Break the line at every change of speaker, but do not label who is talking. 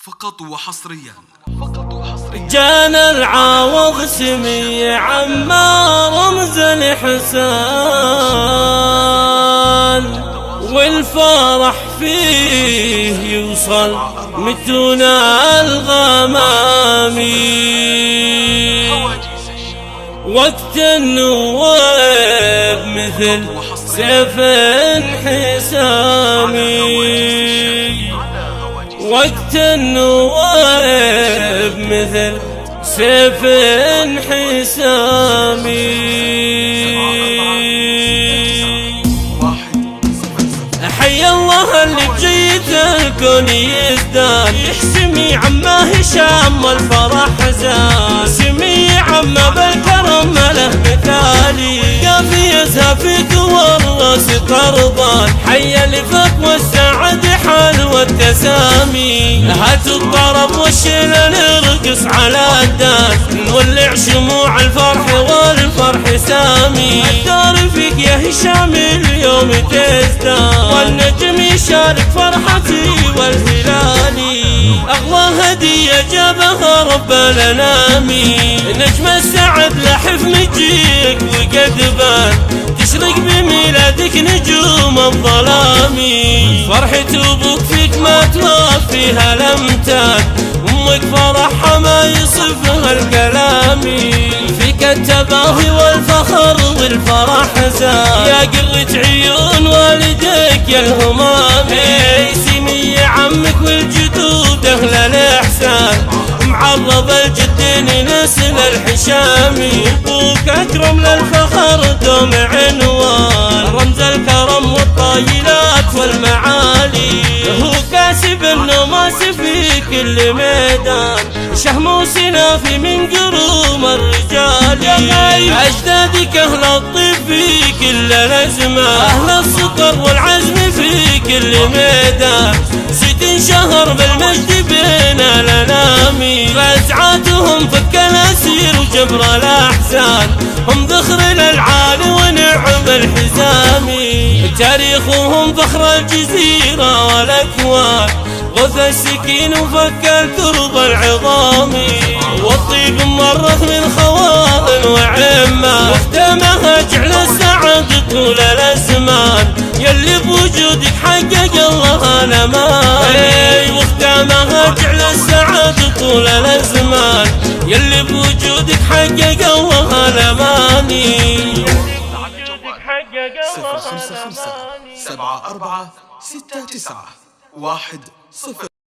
فقط وحصريا.
جانا العوض سمي عما رمز الإحسان، والفرح فيه يوصل متنا الغمامي. وقت النواب مثل سيف حسامي، وقت النواب مثل سيف حسامي. حي الله اللي بجيت الكون يزدان، يحسمي عما هشام والفرح زان، سمي عما بالكرم له مثالي، كافي يزهفك والراس طربان. حي اللي فك والسعد حلوى التسامي، هات الطرب والشيل نرقص على الدان، نولع شموع الفرح والفرح سامي. الدار فيك يا هشام اليوم تزدان، والنجم يشارك فرحتي والهلالي. أغلى هدية جابها رب الأنام، نجم السعد لحف مجيك وقد بان، تشرق بميلادك نجوم الظلام. فرحة أبوك فيك ما توفيها الأمتان، أمك فرحها ما يصفها الكلام. فيك التباهي والفخر والفرح زان، يا قرة عيون والديك يا الهمام. سمي عمك والجدود أهل الإحسان، معرض الجدين نسل الحشامي. أبوك أكرم للفخر دوم عنوان، رمز الكرم والطايلات والمعالي. هو كاسب النماس في كل ميدان، شهم وسنافي من قروم الرجال. أجدادك أهل الطيب في كل الأزمان، أهل السكر والعزم في كل ميدان. ست شهر بالمجد بين الأنام، رزعاتهم فك الأسير وجبر الأحزان، هم ذخر للعالي ونعم الحزام. تاريخهم فخر الجزيرة والأكوان، غث السكين وفك الكرب العظامي. والطيب مرت من خواطر وعمان، واختامها جعل السعد طول الأزمان، يلي بوجودك حقق الله الأمان. واختامها جعل السعد طول الأزمان، يلي بوجودك حقق الله الأمان.
055 74 69 10.